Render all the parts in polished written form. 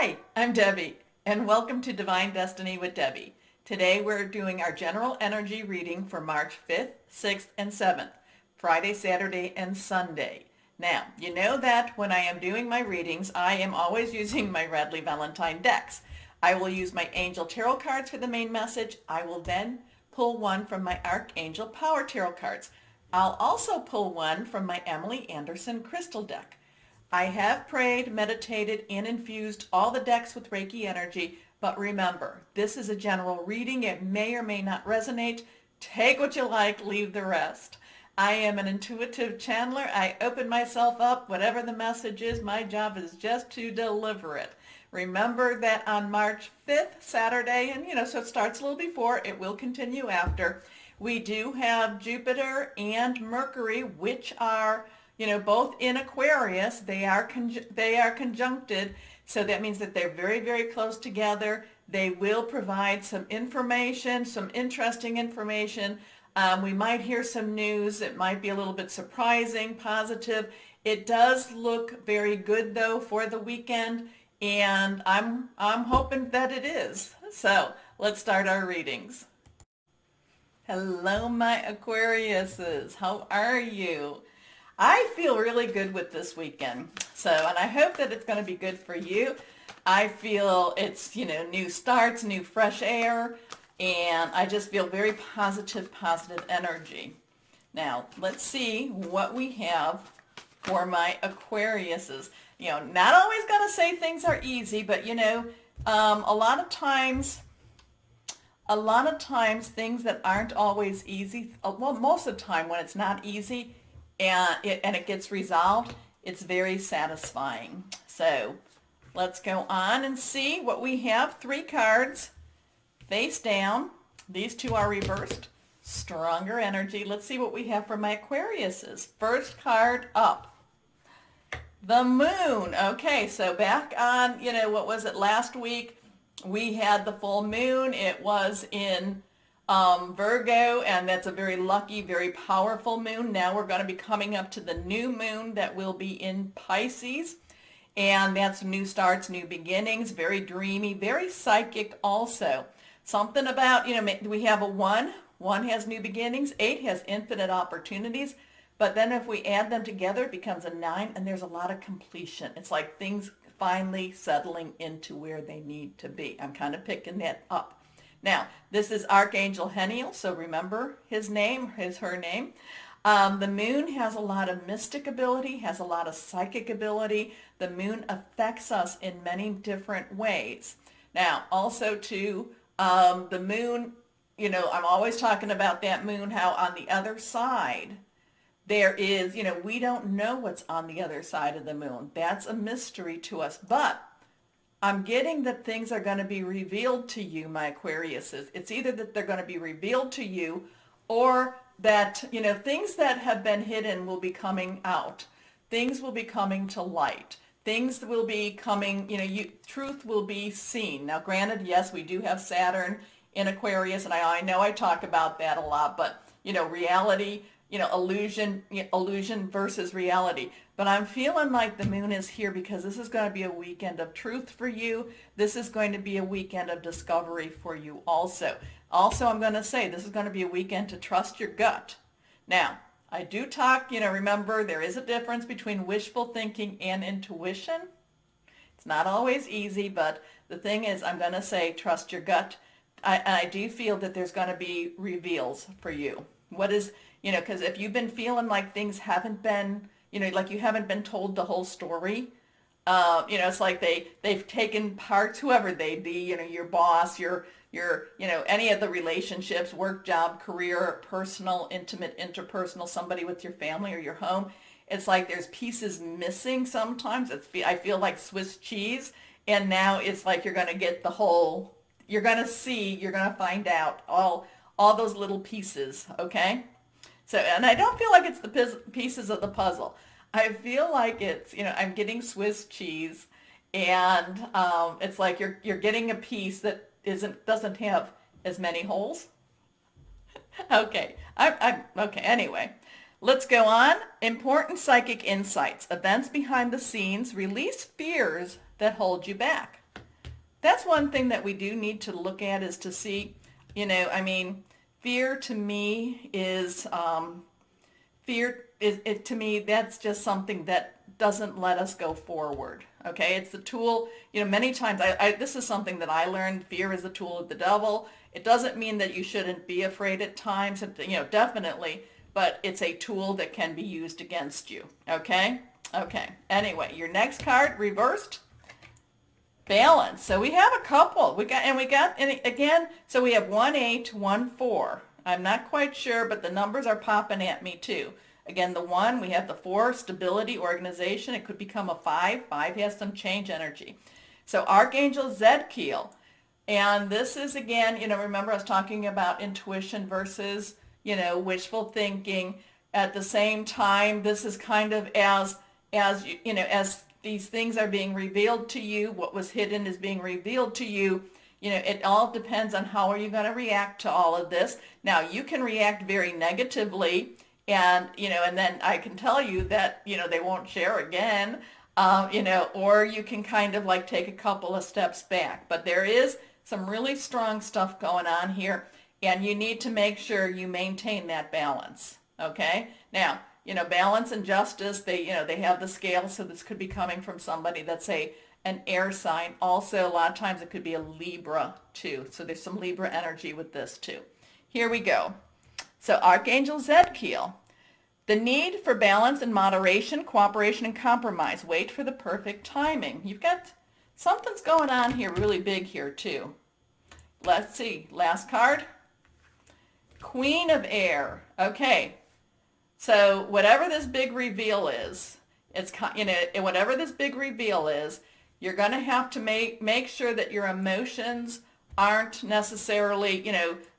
Hi, I'm Debbie, and welcome to Divine Destiny with Debbie. Today we're doing our general energy reading for March 5th, 6th, and 7th, Friday, Saturday, and Sunday. Now, you know that when I am doing my readings, I am always using my Radley Valentine decks. I will use my Angel Tarot cards for the main message. I will then pull one from my Archangel Power Tarot cards. I'll also pull one from my Emily Anderson Crystal deck. I have prayed, meditated, and infused all the decks with Reiki energy, but remember, this is a general reading. It may or may not resonate. Take what you like, leave the rest. I am an intuitive channeler. I open myself up. Whatever the message is, my job is just to deliver it. Remember that on March 5th, Saturday, and so it starts a little before, it will continue after, we do have Jupiter and Mercury, which are both in Aquarius. They are conjuncted, so that means that they're very, very close together. They will provide some information, some interesting information. We might hear some news that might be a little bit surprising, positive. It does look very good though for the weekend, and I'm hoping that it is. So let's start our readings. Hello, my Aquariuses. How are you? I feel really good with this weekend. And I hope that it's going to be good for you. I feel it's, new starts, new fresh air, and I just feel very positive energy. Now, let's see what we have for my Aquariuses. Not always going to say things are easy, but, a lot of times things that aren't always easy, well, most of the time when it's not easy, and it gets resolved, it's very satisfying. So let's go on and see what we have. 3 cards face down. These 2 are reversed. Stronger energy. Let's see what we have for my Aquariuses. First card up. The moon. Okay, so back on, what was it, last week, we had the full moon. It was in Virgo, and that's a very lucky, very powerful moon. Now we're going to be coming up to the new moon that will be in Pisces, and that's new starts, new beginnings, very dreamy, very psychic also. Something about, we have a 1 has new beginnings, 8 has infinite opportunities, but then if we add them together, it becomes a 9, and there's a lot of completion. It's like things finally settling into where they need to be. I'm kind of picking that up. Now, this is Archangel Heniel, so remember his name, her name. The moon has a lot of mystic ability, has a lot of psychic ability. The moon affects us in many different ways. Now, also too, the moon, I'm always talking about that moon, how on the other side, there is, we don't know what's on the other side of the moon. That's a mystery to us, but I'm getting that things are going to be revealed to you, my Aquariuses. It's either that they're going to be revealed to you, or that, things that have been hidden will be coming out. Things will be coming to light. Things will be coming, truth will be seen. Now, granted, yes, we do have Saturn in Aquarius, and I know I talk about that a lot, but, reality, illusion versus reality. But I'm feeling like the moon is here because this is going to be a weekend of truth for you. This is going to be a weekend of discovery for you also. Also, I'm going to say this is going to be a weekend to trust your gut. Now, I do talk, remember there is a difference between wishful thinking and intuition. It's not always easy, but the thing is, I'm going to say trust your gut. I do feel that there's going to be reveals for you. What is, because if you've been feeling like things haven't been, like you haven't been told the whole story, it's like they've taken parts, whoever they be, your boss, your any of the relationships, work, job, career, personal, intimate, interpersonal, somebody with your family or your home. It's like there's pieces missing sometimes. I feel like Swiss cheese, and now it's like you're going to get the whole, you're going to find out all those little pieces, okay? So, and I don't feel like it's the pieces of the puzzle. I feel like it's, I'm getting Swiss cheese, and it's like you're getting a piece that doesn't have as many holes. Okay, okay. Anyway, let's go on. Important psychic insights, events behind the scenes, release fears that hold you back. that's one thing that we do need to look at, is to see, I mean, fear to me is, to me, that's just something that doesn't let us go forward. Okay, it's the tool, many times, this is something that I learned, fear is the tool of the devil. It doesn't mean that you shouldn't be afraid at times, definitely, but it's a tool that can be used against you. Okay? Okay. Anyway, your next card, reversed, balance. So we have a couple. And again, so we have 1-8, 1-4. I'm not quite sure, but the numbers are popping at me too. Again, the 1, we have the 4, stability, organization. It could become a 5. 5 has some change energy. So Archangel Zedkiel. And this is, again, remember I was talking about intuition versus, wishful thinking. At the same time, this is kind of as these things are being revealed to you, what was hidden is being revealed to you. It all depends on how are you going to react to all of this. Now, you can react very negatively, and then I can tell you that, they won't share again, or you can kind of like take a couple of steps back. But there is some really strong stuff going on here, and you need to make sure you maintain that balance. Okay? Now, balance and justice, they have the scale, so this could be coming from somebody that's an air sign. Also, a lot of times it could be a Libra too. So there's some Libra energy with this too. Here we go. So Archangel Zedkiel. The need for balance and moderation, cooperation and compromise. Wait for the perfect timing. You've got something's going on here really big here too. Let's see. Last card. Queen of Air. Okay. So whatever this big reveal is, whatever this big reveal is, you're going to have to make sure that your emotions aren't necessarily,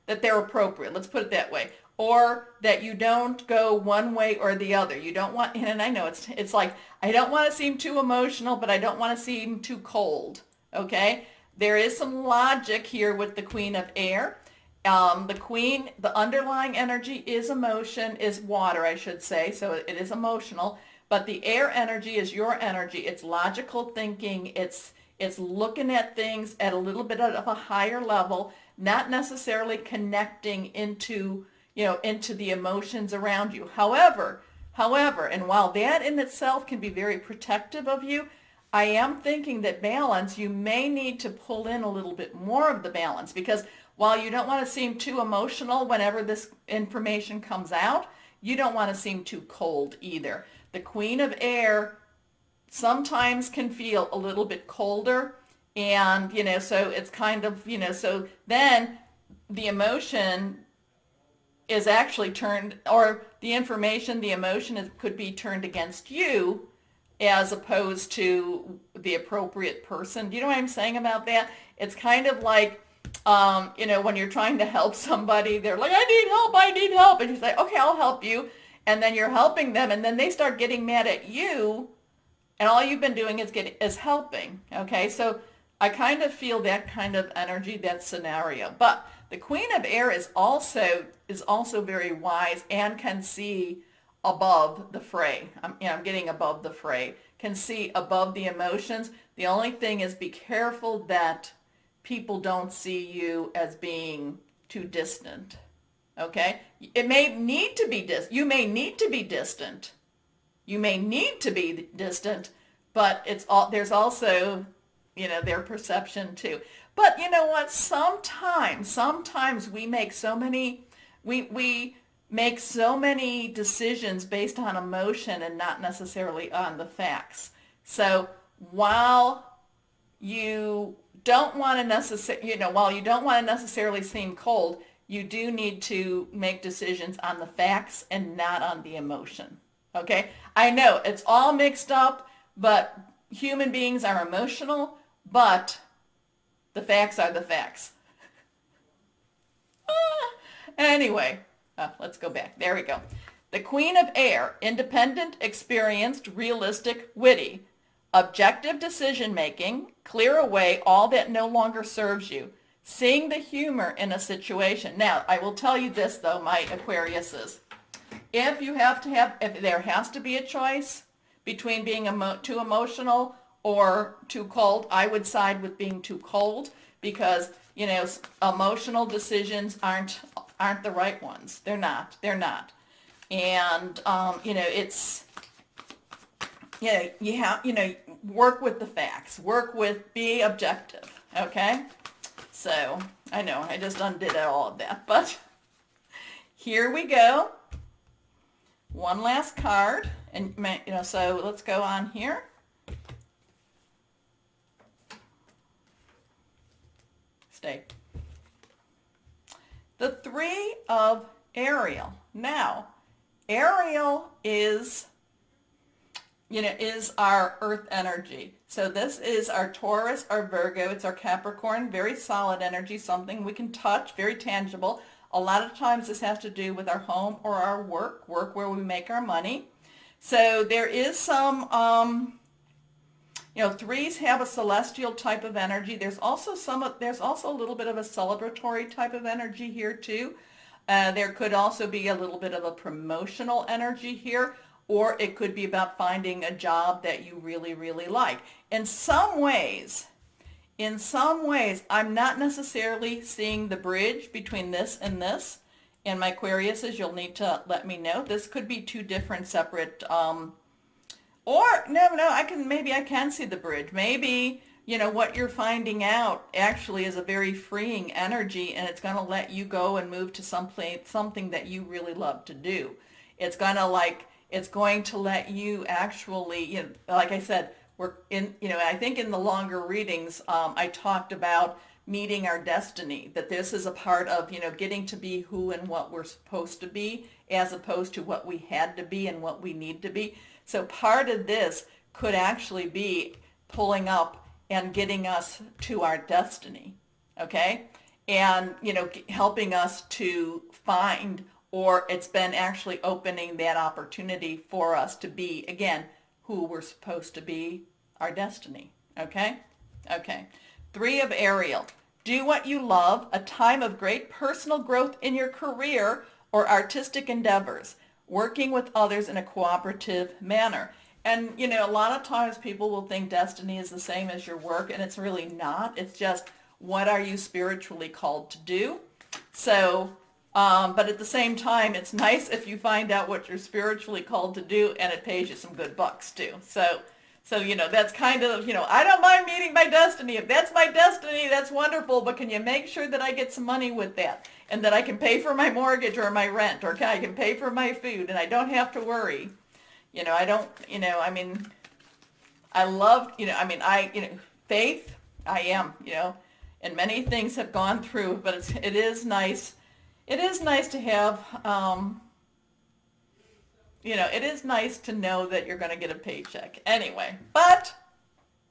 that they're appropriate. Let's put it that way. Or that you don't go one way or the other. You don't want, and I know it's like, I don't want to seem too emotional, but I don't want to seem too cold. Okay? There is some logic here with the Queen of Air. The underlying energy is emotion, is water, I should say. So it is emotional. But the air energy is your energy. It's logical thinking. It's looking at things at a little bit of a higher level, not necessarily connecting into the emotions around you. However, and while that in itself can be very protective of you, I am thinking that balance, you may need to pull in a little bit more of the balance, because while you don't want to seem too emotional whenever this information comes out, you don't want to seem too cold either. The Queen of Air sometimes can feel a little bit colder, and, so it's kind of, so then the emotion is actually turned, or the information, the emotion could be turned against you as opposed to the appropriate person. Do you know what I'm saying about that? It's kind of like, when you're trying to help somebody, they're like, I need help. And you say, okay, I'll help you. And then you're helping them, and then they start getting mad at you, and all you've been doing is helping. Okay, so I kind of feel that kind of energy, that scenario. But the Queen of Air is also very wise and can see above the fray. I'm getting above the fray. Can see above the emotions. The only thing is, be careful that people don't see you as being too distant. Okay? It may need to be you may need to be distant. You may need to be distant, but there's also, their perception too. But you know what? Sometimes we make so many decisions based on emotion and not necessarily on the facts. So while you don't want to necessarily seem cold, you do need to make decisions on the facts and not on the emotion. Okay? I know it's all mixed up, but human beings are emotional, but the facts are the facts. Anyway, let's go back. There we go. The Queen of Air, independent, experienced, realistic, witty, objective decision-making, clear away all that no longer serves you, seeing the humor in a situation. Now, I will tell you this, though, my Aquariuses. If there has to be a choice between being too emotional or too cold. I would side with being too cold because, you know, emotional decisions aren't the right ones. They're not. They're not. And, you know, it's, you know, you have, you know, work with the facts. Be objective, okay? So, I know, I just undid all of that, but here we go. One last card, and, you know, so let's go on here. Stay. The Three of Ariel. Now, Ariel is, you know, is our earth energy. So this is our Taurus, our Virgo, it's our Capricorn, very solid energy, something we can touch, very tangible. A lot of times this has to do with our home or our work where we make our money. So there is some, you know, threes have a celestial type of energy. There's also a little bit of a celebratory type of energy here too. There could also be a little bit of a promotional energy here, or it could be about finding a job that you really, really like. In some ways, I'm not necessarily seeing the bridge between this and this. And my Aquariuses, you'll need to let me know. This could be two different separate, or maybe I can see the bridge. Maybe, you know, what you're finding out actually is a very freeing energy, and it's going to let you go and move to something that you really love to do. It's going to let you actually, you know, like I said, I think in the longer readings, I talked about meeting our destiny, that this is a part of, you know, getting to be who and what we're supposed to be, as opposed to what we had to be and what we need to be. So part of this could actually be pulling up and getting us to our destiny, okay? And, you know, helping us to find, or it's been actually opening that opportunity for us to be, again, who we're supposed to be, our destiny, okay? Okay. Three of Ariel. Do what you love, a time of great personal growth in your career or artistic endeavors, working with others in a cooperative manner. And, you know, a lot of times people will think destiny is the same as your work, and it's really not. It's just, what are you spiritually called to do? So, but at the same time, it's nice if you find out what you're spiritually called to do, and it pays you some good bucks too. So, you know, that's kind of, you know, I don't mind meeting my destiny. If that's my destiny, that's wonderful, but can you make sure that I get some money with that, and that I can pay for my mortgage or my rent, or I can pay for my food, and I don't have to worry. You know, I don't, you know, I mean, I love, you know, I mean, faith, I am, you know, and many things have gone through, but it is nice. It is nice to have, you know, it is nice to know that you're going to get a paycheck. Anyway, but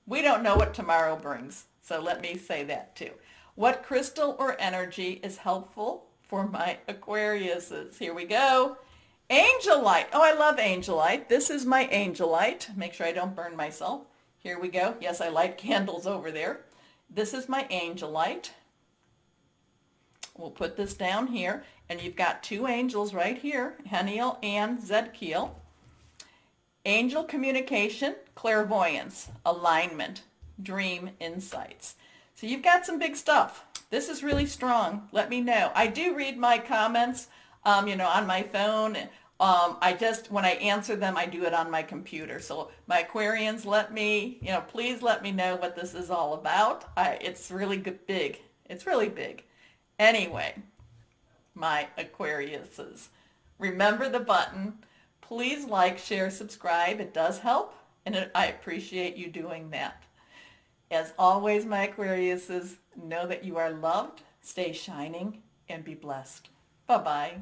we don't know what tomorrow brings. So let me say that too. What crystal or energy is helpful for my Aquariuses? Here we go. Angelite. Oh, I love Angelite. This is my Angelite. Make sure I don't burn myself. Here we go. Yes, I light candles over there. This is my Angelite. We'll put this down here, and you've got two angels right here, Heniel and Zedkiel. Angel communication, clairvoyance, alignment, dream insights. So you've got some big stuff. This is really strong. Let me know. I do read my comments, you know, on my phone. When I answer them, I do it on my computer. So my Aquarians, please let me know what this is all about. It's really big. It's really big. Anyway, my Aquariuses, remember the button. Please like, share, subscribe. It does help, and I appreciate you doing that. As always, my Aquariuses, know that you are loved, stay shining, and be blessed. Bye-bye.